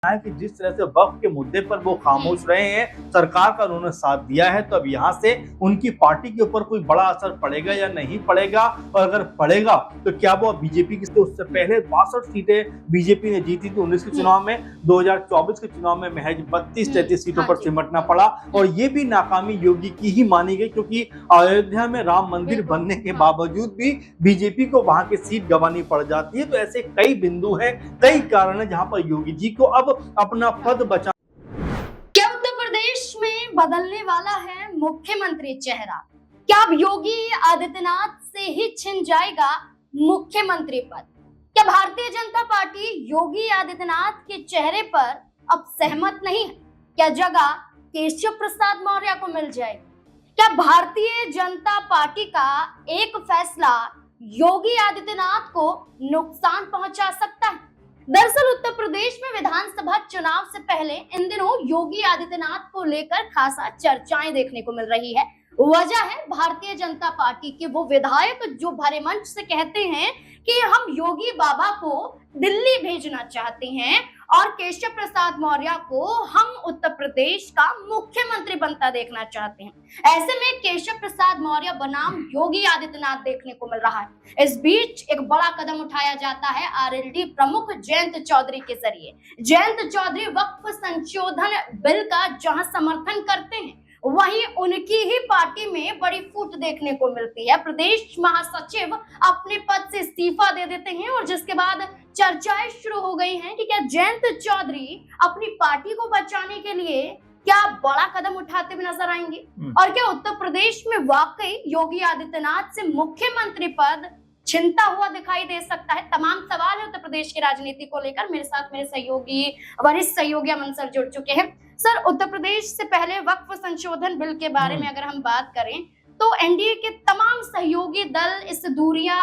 है कि जिस तरह से वक्फ के मुद्दे पर वो खामोश रहे हैं, सरकार का उन्होंने साथ दिया है, तो अब यहाँ से उनकी पार्टी के ऊपर कोई बड़ा असर पड़ेगा या नहीं पड़ेगा, और अगर पड़ेगा तो क्या वो बीजेपी की उससे पहले 62 सीटें बीजेपी ने जीती थी 19 के चुनाव में, 2024 के चुनाव में महज 32-33 सीटों पर सिमटना पड़ा, और ये भी नाकामी योगी की ही मानी गई, क्योंकि अयोध्या में राम मंदिर बनने के बावजूद भी बीजेपी को वहां की सीट गंवानी पड़ जाती है। तो ऐसे कई बिंदु हैं, कई कारण है जहां पर योगी जी को अब अपना पद बचा। क्या उत्तर प्रदेश में बदलने वाला है मुख्यमंत्री चेहरा? क्या अब योगी आदित्यनाथ से ही छिन जाएगा मुख्यमंत्री पद? क्या भारतीय जनता पार्टी योगी आदित्यनाथ के चेहरे पर अब सहमत नहीं है? क्या जगह केशव प्रसाद मौर्य को मिल जाएगी? क्या भारतीय जनता पार्टी का एक फैसला योगी आदित्यनाथ को नुकसान पहुंचा सकता है? दरअसल उत्तर प्रदेश में विधानसभा चुनाव से पहले इन दिनों योगी आदित्यनाथ को लेकर खासा चर्चाएं देखने को मिल रही है। वजह है भारतीय जनता पार्टी के वो विधायक जो भरे मंच से कहते हैं कि हम योगी बाबा को दिल्ली भेजना चाहते हैं और केशव प्रसाद मौर्य को हम उत्तर प्रदेश का मुख्यमंत्री बनता देखना चाहते हैं। ऐसे में केशव प्रसाद मौर्य बनाम योगी आदित्यनाथ देखने को मिल रहा है। इस बीच एक बड़ा कदम उठाया जाता है आरएलडी प्रमुख जयंत चौधरी के जरिए। जयंत चौधरी वक्फ संशोधन बिल का जहां समर्थन करते हैं, वहीं उनकी ही पार्टी में बड़ी फूट देखने को मिलती है। प्रदेश महासचिव अपने पद से इस्तीफा दे देते हैं और जिसके बाद चर्चाएं शुरू हो गई हैं कि क्या जयंत चौधरी अपनी पार्टी को बचाने के लिए क्या बड़ा कदम उठाते हुए नजर आएंगे, और क्या उत्तर प्रदेश में वाकई योगी आदित्यनाथ से मुख्यमंत्री पद छिनता हुआ दिखाई दे सकता है? तमाम सवाल है उत्तर प्रदेश की राजनीति को लेकर। मेरे साथ मेरे सहयोगी वरिष्ठ सहयोगी अमन सर जुड़ चुके हैं। सर, उत्तर प्रदेश से पहले वक्फ संशोधन बिल के बारे में अगर हम बात करें तो एनडीए के तमाम सहयोगी दल इस दूरियां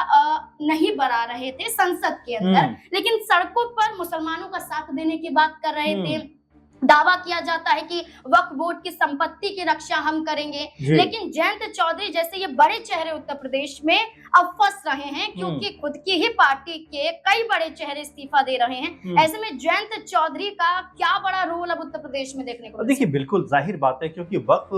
नहीं बना रहे थे संसद के अंदर, लेकिन सड़कों पर मुसलमानों का साथ देने की बात कर रहे थे। दावा किया जाता है कि वक्फ बोर्ड की संपत्ति की रक्षा हम करेंगे, लेकिन जयंत चौधरी जैसे ये बड़े चेहरे उत्तर प्रदेश में अब फंस रहे हैं क्योंकि खुद की ही पार्टी के कई बड़े चेहरे इस्तीफा दे रहे हैं। ऐसे में जयंत चौधरी का क्या बड़ा रोल अब उत्तर प्रदेश में देखने को? देखिए, बिल्कुल जाहिर बात है, क्योंकि वक्फ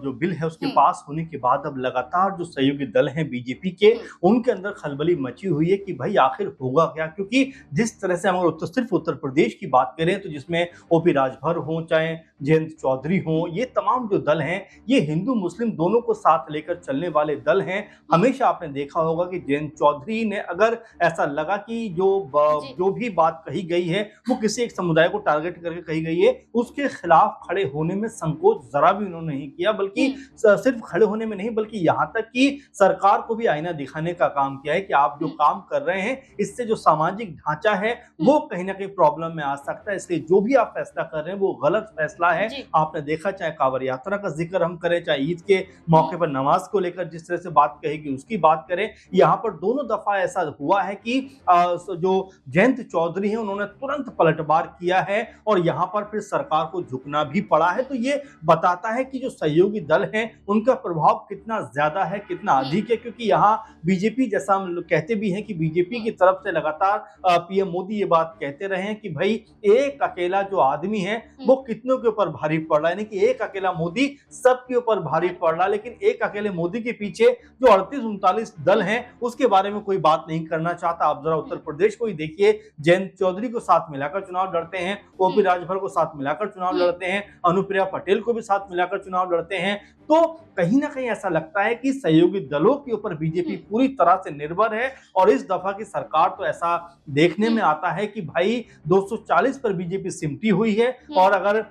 जो बिल है उसके पास होने के बाद अब लगातार जो सहयोगी दल हैं बीजेपी के, उनके अंदर खलबली मची हुई है कि भाई आखिर होगा क्या, क्योंकि जिस तरह से हम सिर्फ उत्तर प्रदेश की बात करें तो जिसमें ओपी राजभर हो चाहे जयंत चौधरी हो, ये तमाम जो दल हैं ये हिंदू मुस्लिम दोनों को साथ लेकर चलने वाले दल हैं। हमेशा आपने देखा होगा कि जयंत चौधरी ने अगर ऐसा लगा कि जो भी बात कही गई है वो किसी एक समुदाय को टारगेट करके कही गई है, उसके खिलाफ खड़े होने में संकोच जरा भी उन्होंने नहीं किया, बल्कि सिर्फ खड़े होने में नहीं बल्कि यहाँ तक कि सरकार को भी आईना दिखाने का काम किया है कि आप जो काम कर रहे हैं इससे जो सामाजिक ढांचा है वो कहीं ना कहीं प्रॉब्लम में आ सकता है, इसलिए जो भी आप फैसला कर रहे हैं वो गलत फैसला है। आपने देखा, चाहे कांवड़ यात्रा का जिक्र हम करें, चाहे ईद के मौके पर नमाज को लेकर जिस तरह से बात कहेगी उसकी बात करें, यहाँ पर दोनों दफा ऐसा हुआ है कि जो जयंत चौधरी हैं उन्होंने तुरंत पलटवार किया है और यहाँ पर फिर सरकार को झुकना भी पड़ा है। तो ये बताता है कि जो सहयोगी दल हैं उनका प्रभाव कितना ज्यादा है, कितना अधिक है, क्योंकि यहाँ बीजेपी, जैसा हम लोग कहते भी हैं कि बीजेपी की तरफ से लगातार पीएम मोदी ये बात कहते रहे हैं कि भाई एक अकेला जो आदमी है वो कितनों के ऊपर भारी पड़ रहा है, यानी कि एक अकेला मोदी सबके ऊपर भारी पड़ रहा है, लेकिन एक अकेले मोदी के पीछे जो 38-39 दल हैं उसके बारे में कोई बात नहीं करना चाहता। आप जरा उत्तर प्रदेश को ही देखिए, जयंत चौधरी को साथ मिलाकर चुनाव लड़ते हैं, ओपी राजभर को साथ मिलाकर चुनाव लड़ते हैं, अनुप्रिया पटेल को भी साथ मिलाकर चुनाव लड़ते हैं। तो कहीं ना कहीं ऐसा लगता है कि सहयोगी दलों के ऊपर बीजेपी पूरी तरह से निर्भर है, और इस दफा की सरकार तो ऐसा देखने में आता है कि भाई 240 पर बीजेपी सिमटी हुई है, और अगर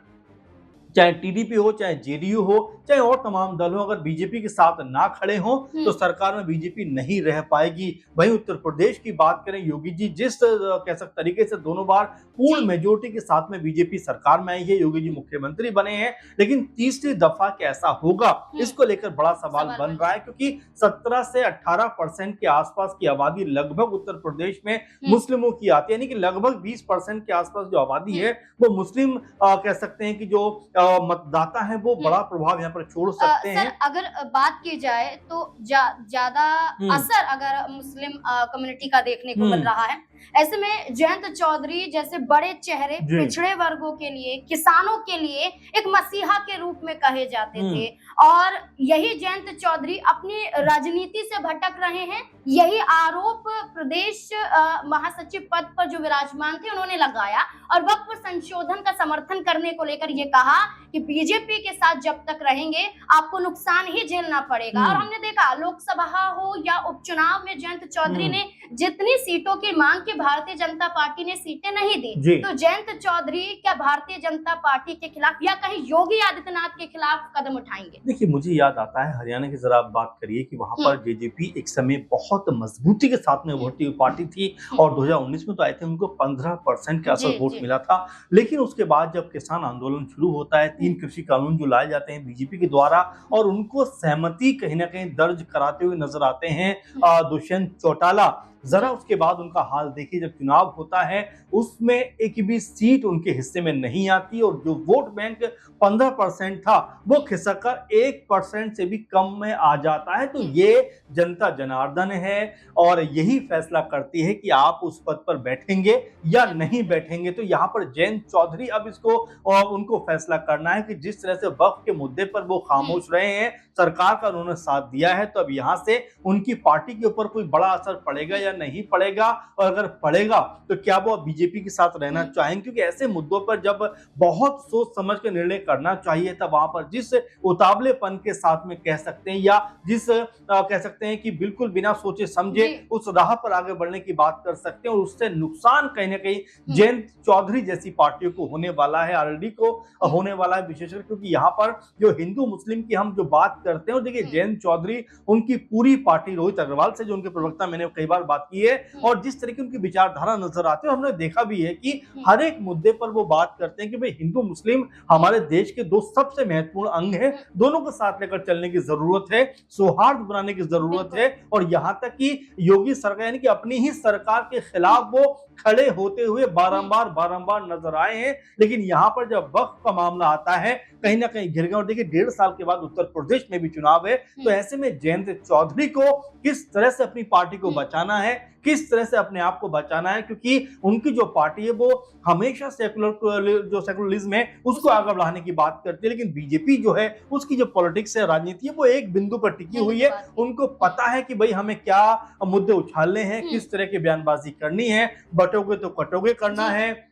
चाहे टीडीपी हो, चाहे जेडीयू हो, चाहे और तमाम दल हो, अगर बीजेपी के साथ ना खड़े हों तो सरकार में बीजेपी नहीं रह पाएगी। वहीं उत्तर प्रदेश की बात करें, योगी जी जिस कह सकते तरीके से दोनों बार पूर्ण मेजोरिटी के साथ में बीजेपी सरकार में आई है, योगी जी मुख्यमंत्री बने हैं, लेकिन तीसरी दफा कैसा होगा इसको लेकर बड़ा सवाल बन रहा है, क्योंकि 17 से 18% के आसपास की आबादी लगभग उत्तर प्रदेश में मुस्लिमों की आती है, यानी कि लगभग 20% के आसपास जो आबादी है वो मुस्लिम कह सकते हैं कि जो मतदाता है वो बड़ा प्रभाव यहाँ पर छोड़ सकते हैं। सर अगर बात की जाए तो ज्यादा असर अगर मुस्लिम कम्युनिटी का देखने को मिल रहा है, ऐसे में जयंत चौधरी जैसे बड़े चेहरे पिछड़े वर्गों के लिए, किसानों के लिए एक मसीहा के रूप में कहे जाते थे, और यही जयंत चौधरी अपनी राजनीति से भटक रहे हैं। यही आरोप प्रदेश महासचिव पद पर जो विराजमान थे उन्होंने लगाया, और वक्फ संशोधन का समर्थन करने को लेकर ये कहा कि बीजेपी के साथ जब तक रहेंगे आपको नुकसान ही झेलना पड़ेगा। और हमने देखा लोकसभा हो या उपचुनाव में जयंत चौधरी ने जितनी सीटों की मांग की, भारतीय जनता पार्टी ने सीटें नहीं दी। तो जयंत चौधरी क्या भारतीय जनता पार्टी के खिलाफ या कहीं योगी आदित्यनाथ के खिलाफ कदम उठाएंगे? देखिए, मुझे याद आता है हरियाणा की जरा आप बात करिए कि वहां पर जेजेपी एक समय बहुत मजबूती के साथ में उभरती हुई पार्टी थी, और 2019 में तो आए थे उनको 15% के आसपास वोट मिला था। लेकिन उसके बाद जब किसान आंदोलन शुरू होता है, 3 कृषि कानून जो लाए जाते हैं बीजेपी के द्वारा, और उनको सहमति कहीं ना कहीं दर्ज कराते हुए नजर आते हैं दुष्यंत चौटाला। जरा उसके बाद उनका हाल देखिए, जब चुनाव होता है उसमें एक भी सीट उनके हिस्से में नहीं आती, और जो वोट बैंक 15% था वो खिसककर 1% से भी कम में आ जाता है। तो ये जनता जनार्दन है, और यही फैसला करती है कि आप उस पद पर बैठेंगे या नहीं बैठेंगे। तो यहाँ पर जयंत चौधरी अब इसको उनको फैसला करना है कि जिस तरह से वक्फ के मुद्दे पर वो खामोश रहे हैं, सरकार का उन्होंने साथ दिया है, तो अब यहाँ से उनकी पार्टी के ऊपर कोई बड़ा असर पड़ेगा या नहीं पड़ेगा, और अगर पड़ेगा तो क्या वो बीजेपी के साथ रहना चाहेंगे? क्योंकि ऐसे मुद्दों पर जब बहुत सोच समझ के निर्णय करना चाहिए, तब वहां पर जिस उतावलेपन के साथ में कह सकते हैं, या जिस कह सकते हैं कि बिल्कुल बिना सोचे समझे उस राह पर आगे बढ़ने की बात कर सकते हैं, और उससे नुकसान कहीं ना कहीं जयंत चौधरी जैसी पार्टियों को होने वाला है, आरएलडी को होने वाला है विशेषकर। क्योंकि यहाँ पर जो हिंदू मुस्लिम की हम जो बात करते हैं, और देखिए जयंत चौधरी उनकी पूरी पार्टी, रोहित अग्रवाल से जो उनके प्रवक्ता, मैंने कई बार बात की है, और जिस तरीके उनकी विचारधारा नजर आती है, हमने देखा भी है कि हर एक मुद्दे पर वो बात करते हैं कि भाई हिंदू मुस्लिम हमारे देश के दो सबसे महत्वपूर्ण अंग हैं, दोनों को साथ लेकर चलने की जरूरत है, सौहार्द बनाने की जरूरत है। और यहाँ तक कि योगी सरकार यानी कि अपनी ही सरकार के खिलाफ वो खड़े होते हुए बारंबार नजर आए हैं। लेकिन यहाँ पर जब वक्फ का मामला आता है, कहीं ना कहीं गिर गए। और देखिए 1.5 साल के बाद उत्तर प्रदेश में भी चुनाव है, तो ऐसे में जयंत चौधरी को किस तरह से अपनी पार्टी को बचाना है, किस तरह से अपने आप को बचाना है, क्योंकि उनकी जो पार्टी है वो हमेशा सेकुलरिज्म है उसको आगे बढ़ाने की बात करती है। लेकिन बीजेपी जो है उसकी जो पॉलिटिक्स है, राजनीति है, वो एक बिंदु पर टिकी हुई है। उनको पता है कि भाई हमें क्या मुद्दे उछालने हैं, किस तरह की बयानबाजी करनी है, बटोगे तो कटोगे करना है,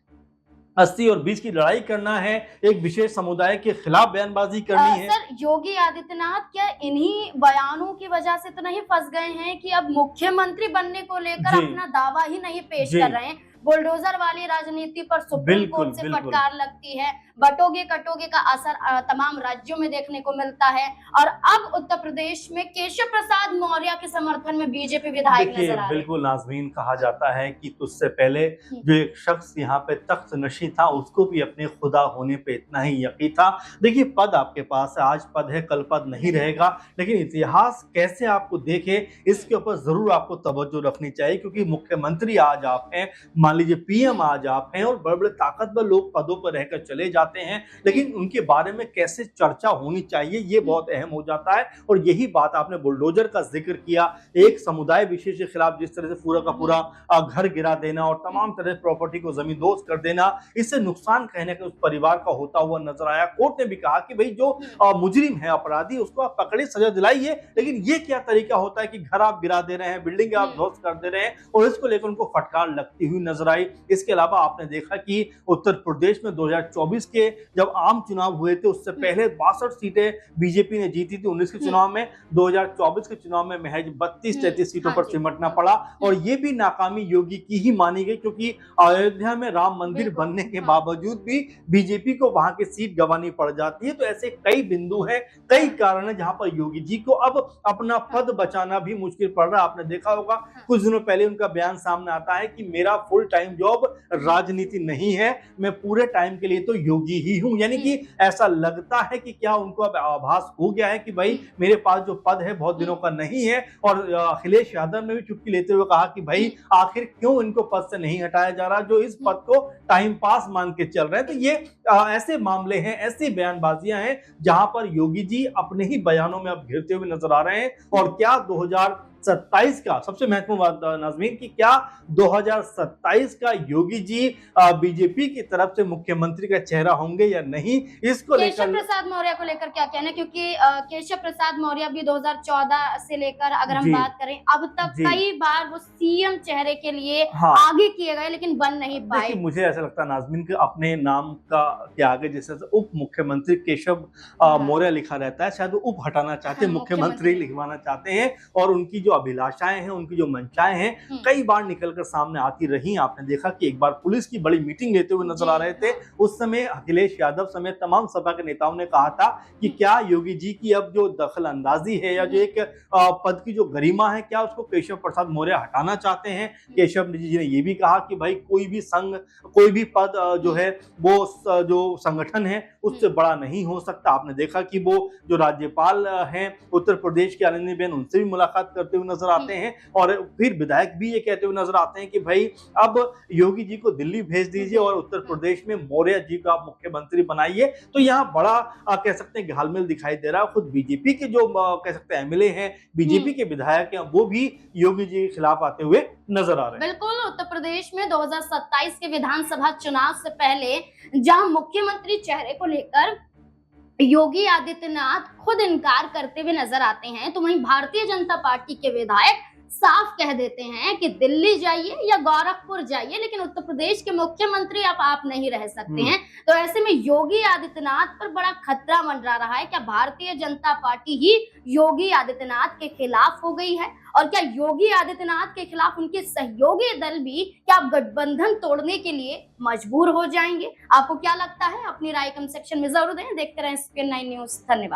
80 और 20 की लड़ाई करना है, एक विशेष समुदाय के खिलाफ बयानबाजी करनी है। सर योगी आदित्यनाथ क्या इन्हीं बयानों की वजह से तो नहीं फंस गए हैं कि अब मुख्यमंत्री बनने को लेकर अपना दावा ही नहीं पेश कर रहे हैं? बुलडोजर वाली राजनीति पर सुप्रीम कोर्ट से फटकार लगती है, बटोगे कटोगे का असर तमाम राज्यों में देखने को मिलता है, और अब उत्तर प्रदेश में केशव प्रसाद मौर्य के समर्थन में बीजेपी विधायक नजर आ रहे हैं। बिल्कुल नाज़मीन, कहा जाता है कि तुझसे पहले जो एक शख्स यहाँ पे तख्त नशी था उसको भी अपने खुदा होने पे इतना ही यकीन था। देखिए पद आपके पास है, आज पद है कल पद नहीं रहेगा, लेकिन इतिहास कैसे आपको देखे इसके ऊपर जरूर आपको तवज्जो रखनी चाहिए। क्योंकि मुख्यमंत्री आज आप हैं, मान लीजिए पीएम आज आप हैं, और बड़े बड़े ताकतवर लोग पदों पर रहकर चले जाते हैं, लेकिन उनके बारे में कैसे चर्चा होनी चाहिए ये बहुत अहम हो जाता है। और यही बात आपने बुलडोजर का जिक्र किया, एक समुदाय विशेष के खिलाफ जिस तरह से पूरा का पूरा घर गिरा देना और तमाम तरह प्रॉपर्टी को जमींदोज कर देना, इससे नुकसान कहने के उस परिवार का होता हुआ नजर आया। कोर्ट ने भी कहा कि भाई जो मुजरिम है, अपराधी, उसको आप पकड़े, सजा दिलाइए, लेकिन ये क्या तरीका होता है कि घर आप गिरा दे रहे हैं, बिल्डिंग आप ध्वस्त कर दे रहे हैं, और इसको लेकर उनको फटकार लगती हुई नजर आई। इसके अलावा आपने देखा कि उत्तर प्रदेश में 2024 के जब आम चुनाव हुए थे उससे पहले 62 सीटें बीजेपी ने जीती थी 19 के चुनाव में, 2024 के चुनाव में महज 32-33 सीटों पर सिमटना पड़ा, और ये भी नाकामी योगी की ही मानी गई, क्योंकि अयोध्या में राम मंदिर बनने के बावजूद भी बीजेपी को वहां की सीट गंवानी पड़ जाती है। तो ऐसे कई बिंदु हैं, कई कारण है जहां पर योगी जी को अब अपना पद बचाना भी मुश्किल पड़ रहा है। आपने देखा होगा कुछ दिनों पहले उनका बयान सामने आता है कि मेरा फुल टाइम जॉब राजनीति नहीं है, मैं पूरे टाइम के लिए तो योगी ही हूं। यानी कि ऐसा लगता है कि क्या उनको अब आभास हो गया है कि भाई मेरे पास जो पद है बहुत दिनों का नहीं है। और अखिलेश यादव ने भी चुटकी लेते हुए कहा कि भाई आखिर क्यों इनको पद से नहीं हटाया जा रहा, जो इस पद को टाइम पास मान के चल रहे हैं। तो ये ऐसे मामले हैं, ऐसी बयानबाजियां हैं जहां पर योगी जी अपने ही बयानों में अब घिरते हुए नजर आ रहे हैं। और क्या 2027 का सबसे महत्वपूर्ण बात नाज़मीन की, क्या 2027 का योगी जी बीजेपी की तरफ से मुख्यमंत्री का चेहरा होंगे या नहीं, इसको केशव प्रसाद मौर्य को लेकर क्या कहना है? क्योंकि केशव प्रसाद मौर्य भी 2014 से लेकर अगर हम बात करें अब तक कई बार वो सीएम चेहरे के लिए आगे किए गए लेकिन बन नहीं पाए। मुझे ऐसा लगता है नाज़मीन के अपने नाम का के आगे जैसे उप मुख्यमंत्री केशव मौर्य लिखा रहता है, शायद वो उप हटाना चाहते हैं, मुख्यमंत्री लिखवाना चाहते हैं। और उनकी जो अभिलाषाएं हैं, उनकी जो मंशाएं हैं कई बार निकलकर सामने आती रही। आपने देखा कि एक बार पुलिस की बड़ी मीटिंग लेते हुए नजर आ रहे थे, उस समय अखिलेश यादव समेत तमाम सपा के नेताओं ने कहा था कि क्या योगी जी की अब जो दखल अंदाजी है या जो एक पद की जो गरिमा है, क्या उसको केशव प्रसाद मौर्य हटाना चाहते हैं। केशव जी ने यह भी कहा कि भाई कोई भी संघ, कोई भी पद जो है वो जो संगठन है उससे बड़ा नहीं हो सकता। आपने देखा कि वो जो राज्यपाल हैं उत्तर प्रदेश की आनंदीबेन, उनसे भी मुलाकात करते हुए नजर आते हैं। और फिर विधायक भी ये कहते हुए नजर आते हैं कि भाई अब योगी जी को दिल्ली भेज दीजिए और उत्तर प्रदेश में मौर्य जी को आप मुख्यमंत्री बनाइए। तो यहाँ बड़ा कह सकते हैं घालमेल दिखाई दे रहा है। खुद बीजेपी के जो कह सकते हैं एमएलए हैं, बीजेपी के विधायक हैं, वो भी योगी जी के खिलाफ आते हुए नजर आ रहे हैं। बिल्कुल, उत्तर प्रदेश में 2027 के विधानसभा चुनाव से पहले जहां मुख्यमंत्री चेहरे को लेकर योगी आदित्यनाथ खुद इनकार करते हुए नजर आते हैं, तो वहीं भारतीय जनता पार्टी के विधायक साफ कह देते हैं कि दिल्ली जाइए या गोरखपुर जाइए लेकिन उत्तर प्रदेश के मुख्यमंत्री आप नहीं रह सकते हैं। तो ऐसे में योगी आदित्यनाथ पर बड़ा खतरा मंडरा रहा है। क्या भारतीय जनता पार्टी ही योगी आदित्यनाथ के खिलाफ हो गई है? और क्या योगी आदित्यनाथ के खिलाफ उनके सहयोगी दल भी क्या गठबंधन तोड़ने के लिए मजबूर हो जाएंगे? आपको क्या लगता है? अपनी राय कमेंट सेक्शन में जरूर दें। देखते रहें SPN9 न्यूज। धन्यवाद।